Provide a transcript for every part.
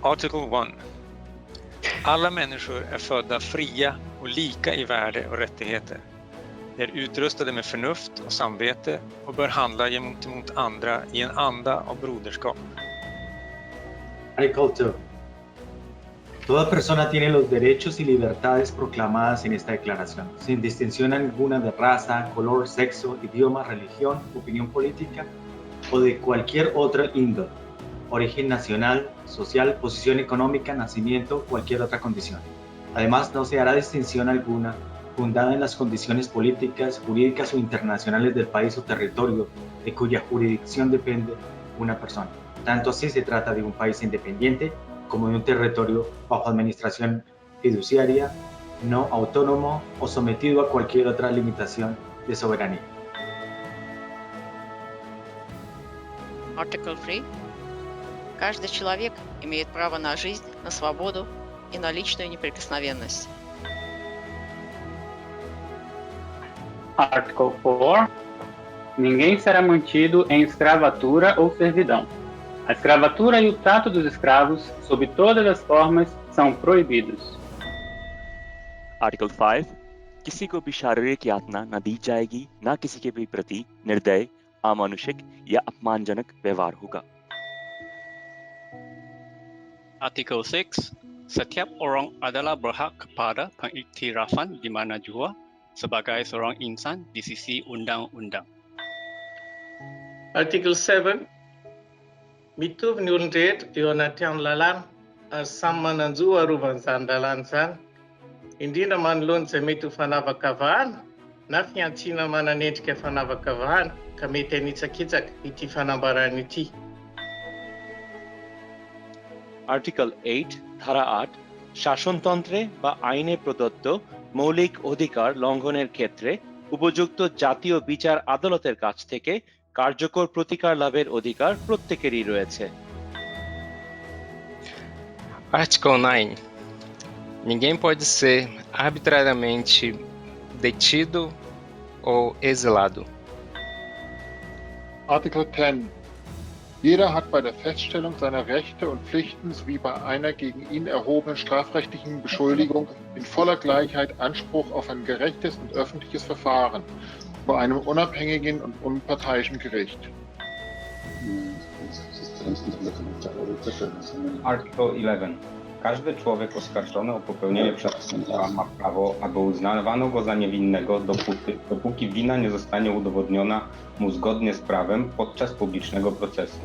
Article 1. Alla människor är födda fria och lika i värde och rättigheter. De är utrustade med förnuft och samvete och bör handla gentemot andra i en anda av broderskap. Article 2. Toda persona tiene los derechos y libertades proclamadas en esta declaración, sin distinción alguna de raza, color, sexo, idioma, religión, opinión política o de cualquier otra índole, origen nacional, social, posición económica, nacimiento, cualquier otra condición. Además, no se hará distinción alguna fundada en las condiciones políticas, jurídicas o internacionales del país o territorio de cuya jurisdicción depende una persona. Tanto así se trata de un país independiente como de un territorio bajo administración fiduciaria, no autónomo o sometido a cualquier otra limitación de soberanía. Article 3. Каждый человек имеет право на жизнь, на свободу и на личную неприкосновенность. Article 4. Ninguém será mantido em escravatura ou servidão. A escravatura e o trato dos escravos, sob todas as formas, são proibidos. Article 5. किसी को भी शारीरिक यातना न दी जाएगी, न किसी के भी प्रति निर्दय, अमानुषिक या अपमानजनक व्यवहार होगा. Article 6. Setiap orang adalah berhak kepada pengiktirafan di mana jua sebagai seorang insan di sisi undang-undang. Article 7. Mitub nundet Yonatan Lalan Samman Zua Ruban Sandalansan. Hindi naman lun sa mitu fanavakavan. Nafnya tina mananet ke fanavakavan. Kamite nitsakitsak iti fanabaraniti. Article 8 ধারা 8 শাসনতন্ত্রে বা আইনে প্রদত্ত মৌলিক অধিকার লঙ্ঘনের ক্ষেত্রে উপযুক্ত জাতীয় বিচার আদালতের কাছ থেকে কার্যকর প্রতিকার লাভের অধিকার প্রত্যেকেরই রয়েছে. Article 9. Ninguém pode ser arbitrariamente detido ou exilado. Article 10. Jeder hat bei der Feststellung seiner Rechte und Pflichten sowie bei einer gegen ihn erhobenen strafrechtlichen Beschuldigung in voller Gleichheit Anspruch auf ein gerechtes und öffentliches Verfahren vor einem unabhängigen und unparteiischen Gericht. Article 11. Każdy człowiek oskarżony o popełnienie przestępstwa ma prawo, aby uznawano go za niewinnego, dopóki wina nie zostanie udowodniona mu zgodnie z prawem podczas publicznego procesu,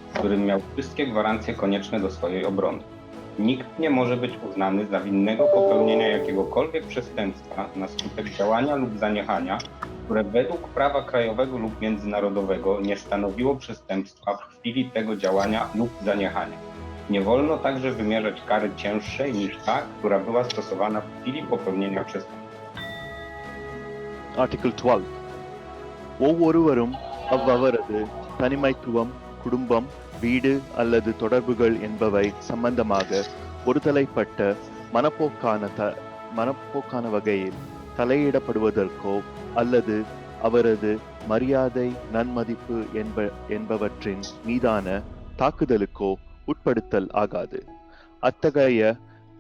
w którym miał wszystkie gwarancje konieczne do swojej obrony. Nikt nie może być uznany za winnego popełnienia jakiegokolwiek przestępstwa na skutek działania lub zaniechania, które według prawa krajowego lub międzynarodowego nie stanowiło przestępstwa w chwili tego działania lub zaniechania. Nie wolno także wymierzać kary cięższej niż ta, która była stosowana w chwili popełnienia przestępstwa. Article 12. ஒவ்வொருவரும் அவரது தனிமைத்துவம், குடும்பம், வீடு அல்லது தொடர்புகள் என்பவை சம்பந்தமாக ஒருதலைப்பட்ட மனப்போக்கான வகையில் தலையிடப்படுவதற்கோ அல்லது அவரது மரியாதை, நன்மதிப்பு என்பவற்றின் மீதான தாக்குதலுக்கோ உட்படுத்தல் ஆகாது. அத்தகைய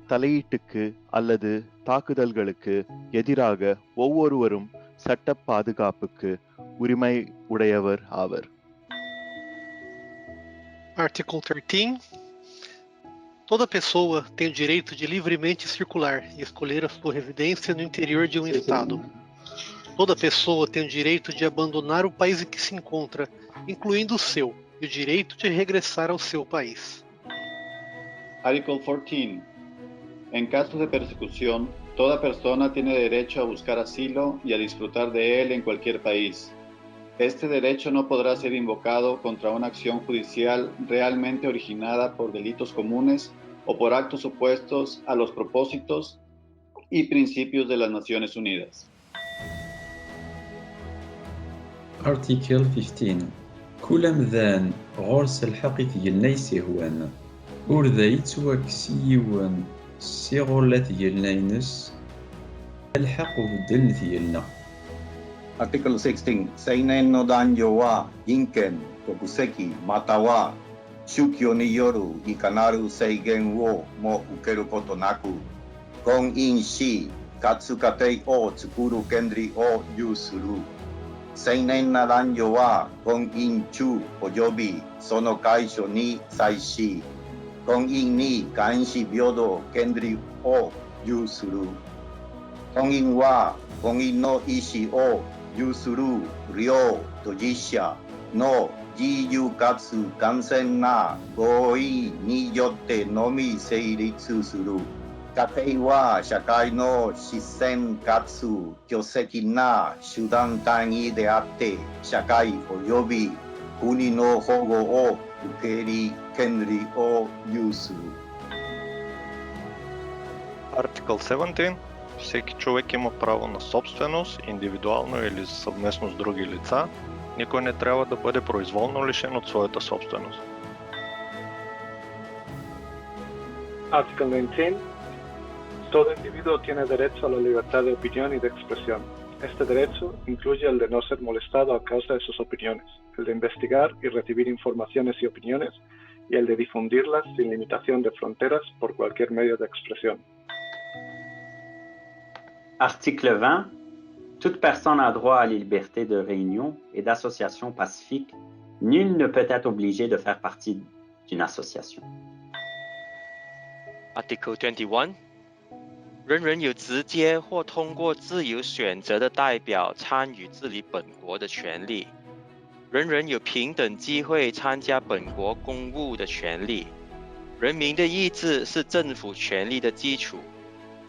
தலையீட்டுக்கு அல்லது தாக்குதல்களுக்கு எதிராக ஒவ்வொருவரும் சட்ட பாதுகாப்புக்கு உரிமை உடையவர் ஆவர். Article 13. Toda pessoa tem o direito de livremente circular e escolher a sua residência no interior de um estado. Toda pessoa tem o direito de abandonar o país em que se encontra, incluindo o seu, e o direito de regressar ao seu país. Article 14. En caso de persecución, toda persona tiene derecho a buscar asilo y a disfrutar de él en cualquier país. Este derecho no podrá ser invocado contra una acción judicial realmente originada por delitos comunes o por actos opuestos a los propósitos y principios de las Naciones Unidas. Article 15. كل مذان غرس الحقيقي النيسي هوان أرذيت وكسيوان سيغولات يلنينس الحق بدل يلنا. Article 16. Seinen no danyo wa inken, tokuseki, mata wa 宗教によるいかなる制限をも受けることなく、婚姻し、かつ家庭を作る権利を有する。成年な男女は婚姻中及びその解消に際し、婚姻に関し平等権利を有する。婚姻は婚姻の意思を有する両当事者の自由かつ完全な合意によってのみ成立する。家庭は社会の自然かつ強制な手段単位であって、社会及び国の保護を受け入れ権利を有する。Article 17. Всеки човек има право на собственост, индивидуално или съвместно с други лица. Никой не трябва да бъде произволно лишен от своята собственост. Article 19. Todo individuo tiene derecho a la libertad de opinión y de expresión. Este derecho incluye el de no ser molestado a causa de sus opiniones, el de investigar y recibir informaciones y opiniones, y el de difundirlas sin limitación de fronteras por cualquier medio de expresión. Article 20. Toute personne a droit à la liberté de réunion et d'association pacifique. Nul ne peut être obligé de faire partie d'une association. Article 21. 人人有直接或通过自由选择的代表参与治理本国的权利。人人有平等机会参加本国公务的权利。人民的意志是政府权力的基础。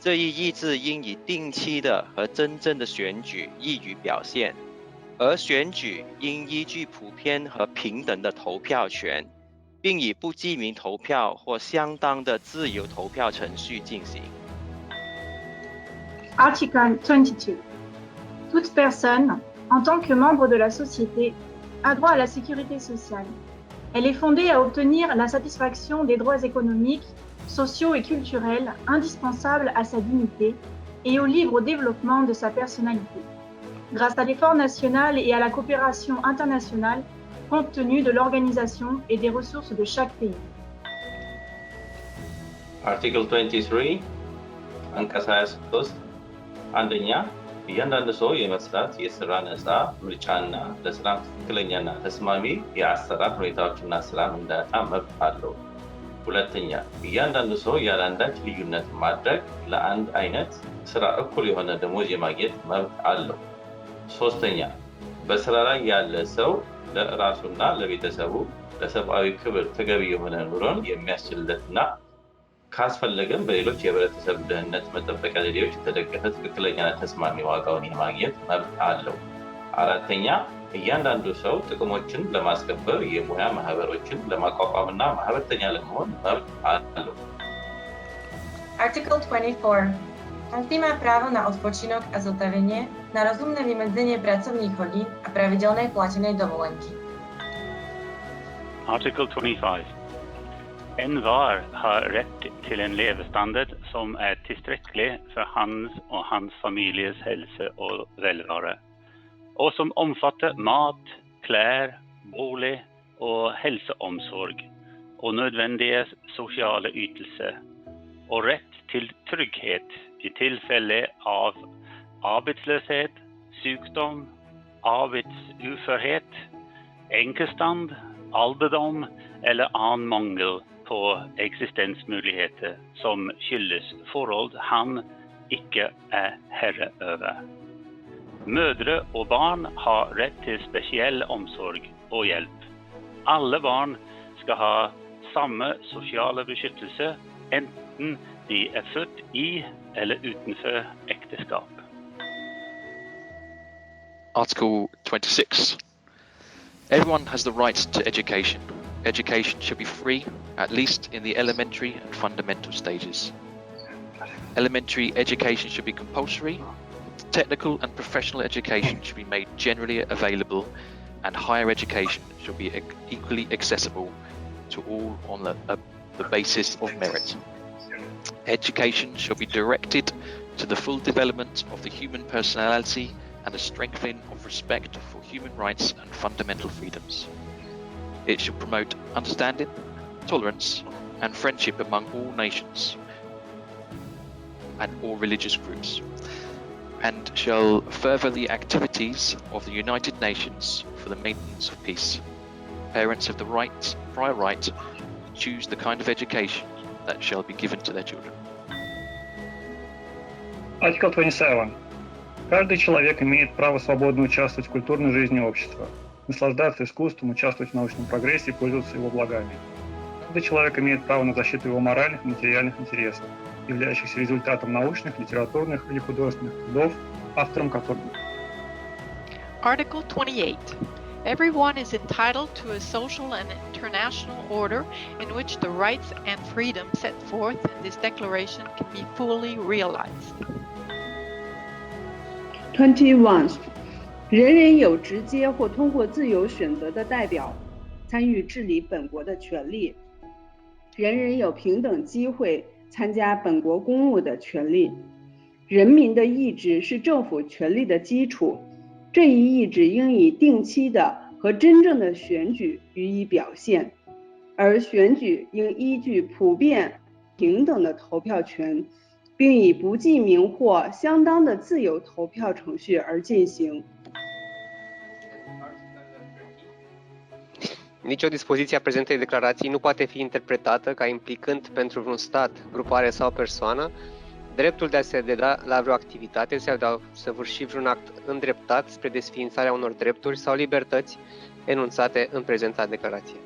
这一意志应以定期的和真正的选举易于表现，而选举应依据普遍和平等的投票权，并以不记名投票或相当的自由投票程序进行。Article 22. Toute personne, en tant que membre de la société, a droit à la sécurité sociale. Elle est fondée à obtenir la satisfaction des droits économiques, sociaux et culturels indispensables à sa dignité et au libre développement de sa personnalité, grâce à l'effort national et à la coopération internationale compte tenu de l'organisation et des ressources de chaque pays. Article 23 አንቀጽ 23 አንደኛ እያንዳንዱ ሰው የመስራት የስራ ነፃ ምርጫና ለስራ ትክክለኛና ተስማሚ የአሰራር ሁኔታዎችና ስራን እንዳያጣ መብት አለው። ሁለተኛ እያንዳንዱ ሰው ያለ አንዳች ልዩነት ማድረግ ለአንድ አይነት ስራ እኩል የሆነ ደሞዝ የማግኘት መብት አለው። ሶስተኛ በስራ ላይ ያለ ሰው ለራሱና ለቤተሰቡ ለሰብአዊ ክብር ተገቢ የሆነ ኑሮን የሚያስችልለትና ካስፈለገም በሌሎች የህብረተሰብ ደህንነት መጠበቂያ ዘዴዎች የተደገፈ ትክክለኛና ተስማሚ ዋጋውን የማግኘት መብት አለው። አራተኛ እያንዳንዱ ሰው ጥቅሞችን ለማስከበር የሙያ ማህበሮችን ለማቋቋምና ማህበርተኛ ለመሆን መብት አለው። Article 24. Každý má právo na odpočinok a zotavenie, na rozumné vymedzenie pracovných hodín a pravidelnej platenej dovolenky. Article 25. Enhver har rätt till en levestandard som är tillräcklig för hans och hans familjes hälsa och välvara, och som omfattar mat, kläder, bolig och hälsoomsorg och nödvändiga sociala ytelser, och rätt till trygghet i tillfälle av arbetslöshet, sjukdom, arbetsoförhet, enkelstand, alderdom eller annan mangel på existensmuligheter som skyldes forhold han ikke er herre over. Mødre og barn har rett til spesiell omsorg og hjelp. Alle barn skal ha samme sosiale beskyttelse, enten de er født i eller utenfor ekteskap. Article 26. Everyone has the right to education. Education should be free, at least in the elementary and fundamental stages. Elementary education should be compulsory. Technical and professional education should be made generally available, and higher education should be equally accessible to all on the basis of merit. Education should be directed to the full development of the human personality and the strengthening of respect for human rights and fundamental freedoms. It should promote understanding, tolerance, and friendship among all nations and all religious groups, and shall further the activities of the United Nations for the maintenance of peace. Parents have the prior right to choose the kind of education that shall be given to their children. Article 27. Каждый человек имеет право свободно участвовать в культурной жизни общества, наслаждаться искусством, участвовать в научном прогрессе и пользоваться его благами. Каждый человек имеет право на защиту его моральных и материальных интересов, являющихся результатом научных, литературных или художественных трудов, автором которых. Article 28. Everyone is entitled to a social and international order in which the rights and freedoms set forth in this declaration can be fully realized. 21. 人人有直接或通过自由选择的代表参与治理本国的权利。人人有平等机会参加本国公务的权利。人民的意志是政府权力的基础，这一意志应以定期的和真正的选举予以表现，而选举应依据普遍平等的投票权，并以不记名或相当的自由投票程序而进行。Nicio dispoziție a prezentei declarații nu poate fi interpretată ca implicând pentru vreun stat, grupare sau persoană dreptul de a se deda la vreo activitate sau de a săvârși vreun act îndreptat spre desființarea unor drepturi sau libertăți enunțate în prezenta declarație.